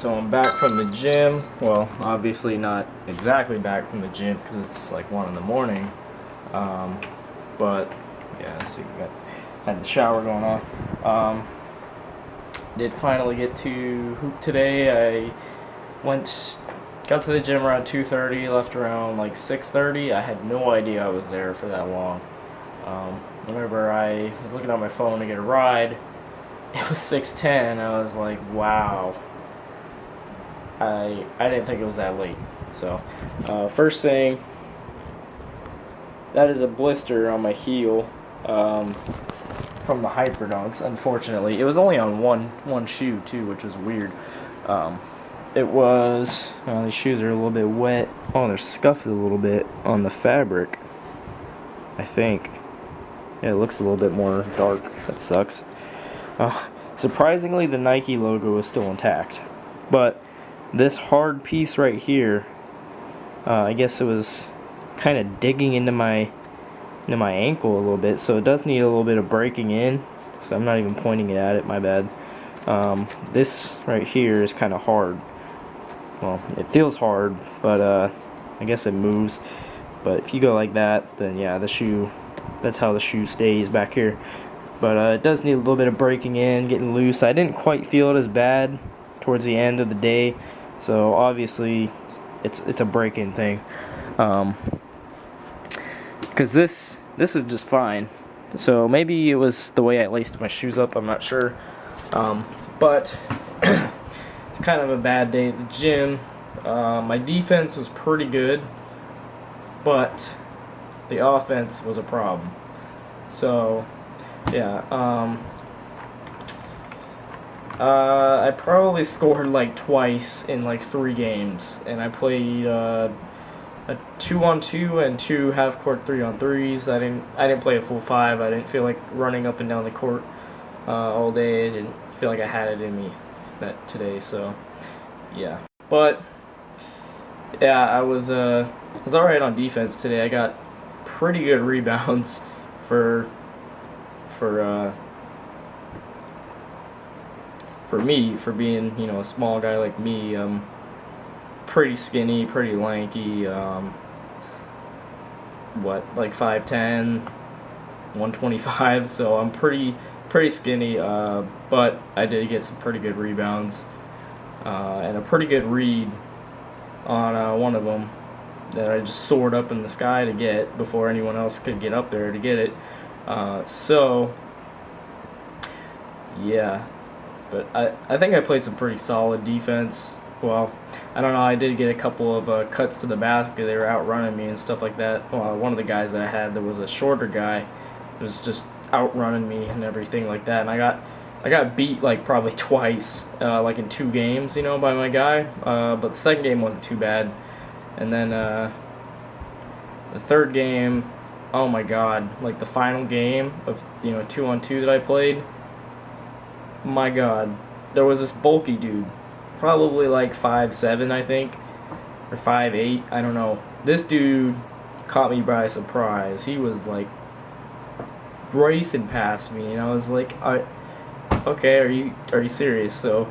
So I'm back from the gym. Well, obviously not exactly back from the gym because it's like 1 in the morning. But yeah, so had the shower going on. Did finally get to hoop today. Got to the gym around 2:30, left around like 6:30. I had no idea I was there for that long. Whenever I was looking at my phone to get a ride, it was 6:10. I was like, wow. I didn't think it was that late. So, first thing, that is a blister on my heel from the Hyperdunks. Unfortunately, it was only on one shoe too, which was weird. It was these shoes are a little bit wet. Oh, they're scuffed a little bit on the fabric, I think. Yeah, it looks a little bit more dark. That sucks. Surprisingly, the Nike logo is still intact, but this hard piece right here, I guess it was kind of digging into my ankle a little bit, so it does need a little bit of breaking in. So I'm not even pointing it at it, my bad. This right here is kind of hard. Well, it feels hard, but I guess it moves. But if you go like that, then yeah, that's how the shoe stays back here. But it does need a little bit of breaking in, getting loose. I didn't quite feel it as bad towards the end of the day, so obviously it's a break-in thing. Because this is just fine. So maybe it was the way I laced my shoes up, I'm not sure. But it's kind of a bad day at the gym. My defense was pretty good, but the offense was a problem. So yeah, I probably scored like twice in like 3 games, and I played a 2-on-2 and 2 half-court 3-on-3s. I didn't play a full 5. I didn't feel like running up and down the court all day. I didn't feel like I had it in me today. So yeah, but yeah, I was alright on defense today. I got pretty good rebounds for me, for being, you know, a small guy like me. Pretty skinny, pretty lanky, like 5'10", 125, so I'm pretty skinny, but I did get some pretty good rebounds, and a pretty good read on one of them that I just soared up in the sky to get before anyone else could get up there to get it. So yeah, but I think I played some pretty solid defense. Well, I don't know, I did get a couple of cuts to the basket. They were outrunning me and stuff like that. Well, one of the guys that I had that was a shorter guy was just outrunning me and everything like that. And I got beat like probably twice, like in 2 games, you know, by my guy. But the second game wasn't too bad. And then the third game, oh my god, like the final game of, you know, 2-on-2 that I played, my god, there was this bulky dude, probably like 5'7", I think, or 5'8", I don't know. This dude caught me by surprise. He was like racing past me, and I was like, okay, are you serious? So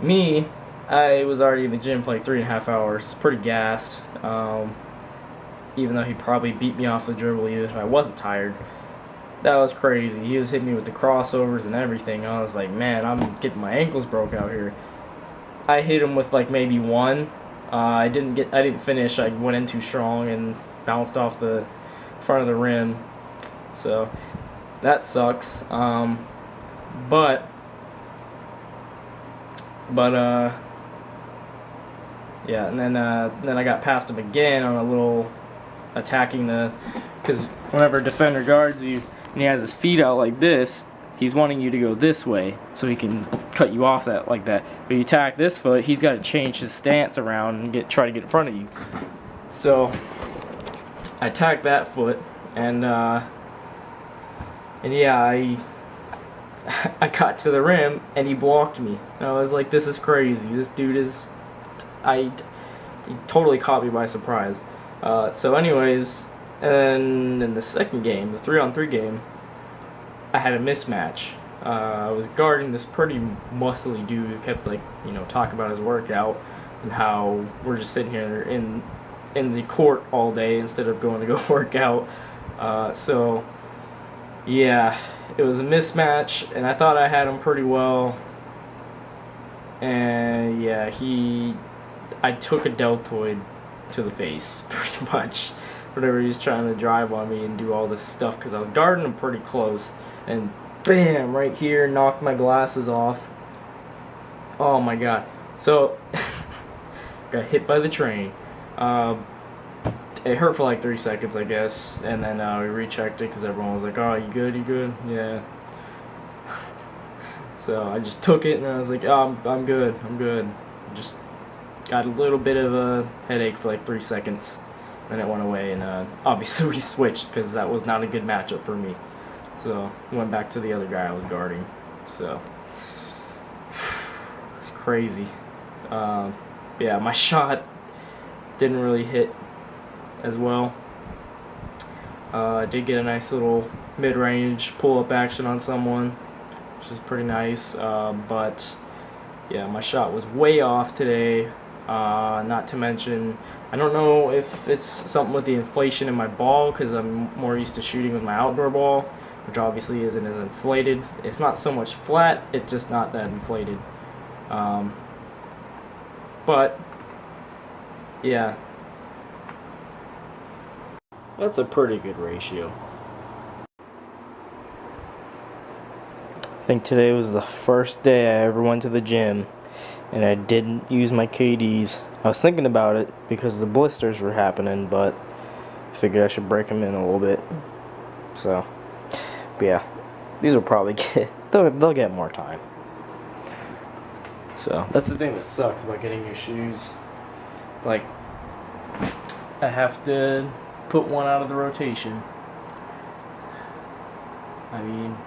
me, I was already in the gym for like 3.5 hours, pretty gassed, even though he probably beat me off the dribble even if I wasn't tired. That was crazy. He was hitting me with the crossovers and everything. I was like, man, I'm getting my ankles broke out here. I hit him with like maybe 1. I didn't finish. I went in too strong and bounced off the front of the rim. So that sucks. But yeah, and then I got past him again on a little attacking because whenever a defender guards you and he has his feet out like this, he's wanting you to go this way so he can cut you off like that. But you attack this foot, he's got to change his stance around and try to get in front of you. So I attacked that foot, and yeah, I got to the rim and he blocked me. And I was like, this is crazy. This dude he totally caught me by surprise. So anyways, and in the second game, the 3-on-3 game, I had a mismatch. I was guarding this pretty muscly dude who kept like, talking about his workout and how we're just sitting here in the court all day instead of going to go work out. So yeah, it was a mismatch, and I thought I had him pretty well. And yeah, I took a deltoid to the face, pretty much. Whenever he was trying to drive on me and do all this stuff, because I was guarding him pretty close, and bam, right here, knocked my glasses off. Oh my god. So, got hit by the train. It hurt for like 3 seconds, I guess, and then we rechecked it because everyone was like, "Oh, you good? You good?" Yeah. So I just took it and I was like, "Oh, I'm good. I'm good." Just got a little bit of a headache for like 3 seconds, then it went away, and obviously we switched because that was not a good matchup for me. So went back to the other guy I was guarding. So it's crazy. Yeah, my shot didn't really hit as well. I did get a nice little mid-range pull-up action on someone, which is pretty nice. But yeah, my shot was way off today. Not to mention, I don't know if it's something with the inflation in my ball, because I'm more used to shooting with my outdoor ball, which obviously isn't as inflated. It's not so much flat, it's just not that inflated. But yeah, that's a pretty good ratio. I think today was the first day I ever went to the gym and I didn't use my KDs. I was thinking about it because the blisters were happening, but I figured I should break them in a little bit. So, but yeah, these will probably they'll get more time. So that's the thing that sucks about getting new shoes. Like, I have to put one out of the rotation. I mean,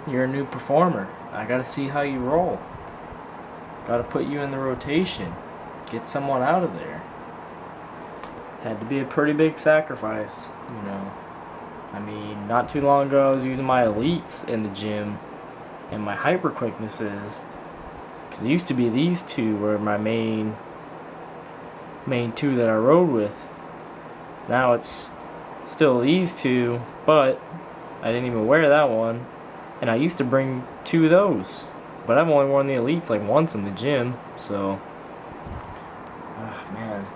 you're a new performer. I gotta see how you roll. Gotta put you in the rotation. Get someone out of there. Had to be a pretty big sacrifice, I mean, not too long ago I was using my elites in the gym and my hyper quicknesses, because it used to be these two were my main two that I rode with. Now it's still these two, but I didn't even wear that one, and I used to bring 2 of those, but I've only worn the elites like once in the gym. So man,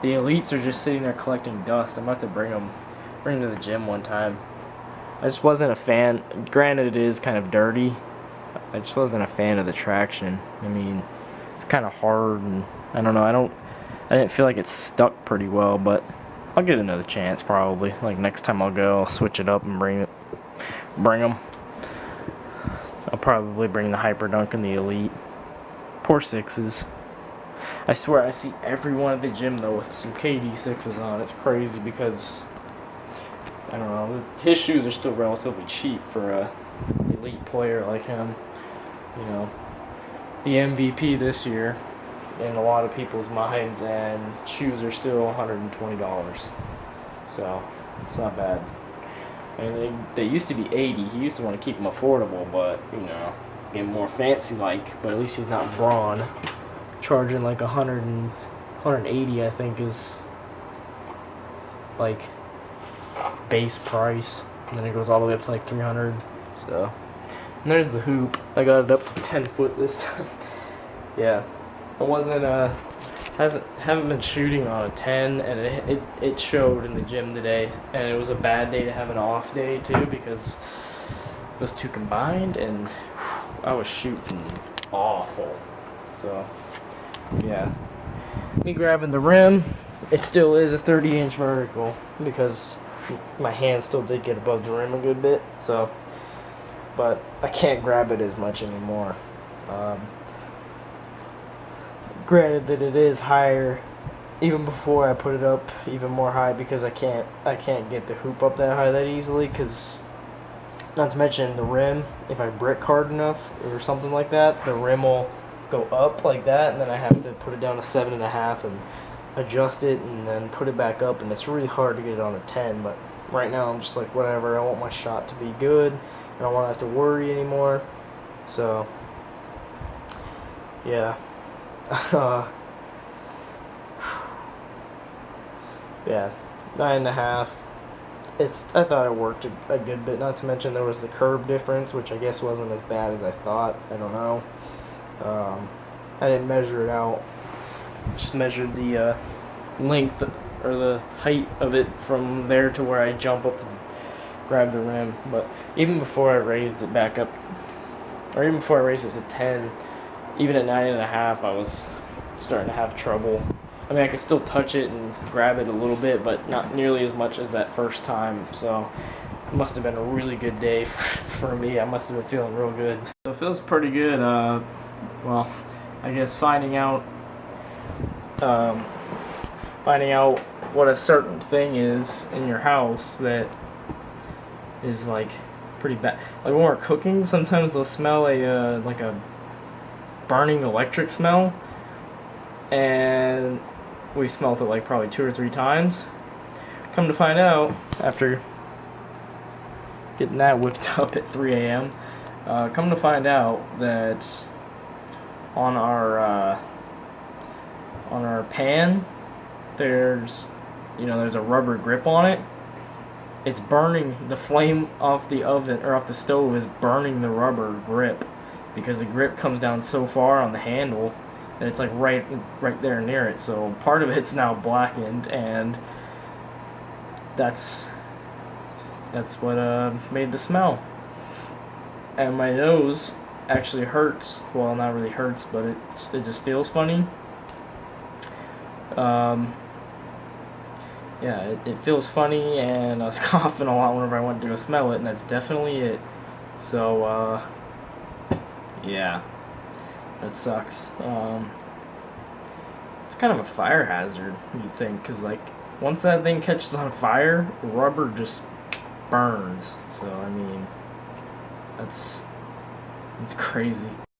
the elites are just sitting there collecting dust. I'm about to bring them to the gym one time. I just wasn't a fan. Granted, it is kind of dirty. I just wasn't a fan of the traction. I mean, it's kind of hard, and I don't know. I didn't feel like it stuck pretty well, but I'll get another chance probably. Like next time I'll go, I'll switch it up and bring them. I'll probably bring the Hyperdunk and the Elite. Poor 6s. I swear I see everyone at the gym though with some KD 6s on. It's crazy because I don't know, his shoes are still relatively cheap for a elite player like him. The MVP this year in a lot of people's minds, and shoes are still $120. So it's not bad. And they used to be $80. He used to want to keep them affordable, but it's getting more fancy like. But at least he's not Braun charging like 180. I think is like base price, and then it goes all the way up to like 300. So, and there's the hoop. I got it up to 10 foot this time. Yeah, I haven't been shooting on a 10, and it showed in the gym today. And it was a bad day to have an off day too, because those two combined, and I was shooting awful. So yeah, me grabbing the rim, it still is a 30-inch vertical because my hand still did get above the rim a good bit. So, but I can't grab it as much anymore. Granted that it is higher even before I put it up even more high, because I can't get the hoop up that high that easily, because not to mention the rim, if I brick hard enough or something like that, the rim will go up like that, and then I have to put it down to 7.5 and adjust it and then put it back up, and it's really hard to get it on a 10. But right now I'm just like, whatever, I want my shot to be good. I don't want to have to worry anymore. So, yeah. Yeah, 9.5. I thought it worked a good bit. Not to mention there was the curb difference, which I guess wasn't as bad as I thought. I don't know. I didn't measure it out. Just measured the length or the height of it from there to where I jump up and grab the rim. But even before I raised it back up, or even before I raised it to 10, even at 9.5, I was starting to have trouble. I mean, I could still touch it and grab it a little bit, but not nearly as much as that first time. So it must have been a really good day for me. I must have been feeling real good. So it feels pretty good. Well, I guess finding out what a certain thing is in your house that is like pretty bad. Like when we're cooking, sometimes they'll smell like a burning electric smell, and we smelled it like probably 2 or 3 times. Come to find out, after getting that whipped up at 3 a.m., come to find out that on our pan, there's a rubber grip on it. It's burning. The flame off the oven or off the stove is burning the rubber grip, because the grip comes down so far on the handle that it's like right there near it. So part of it's now blackened, and that's what made the smell. And my nose actually hurts. Well, not really hurts, but it just feels funny. Yeah, it feels funny, and I was coughing a lot whenever I went to go smell it, and that's definitely it. So, yeah, that sucks. It's kind of a fire hazard, you'd think, because, like, once that thing catches on fire, rubber just burns. So, I mean, it's crazy.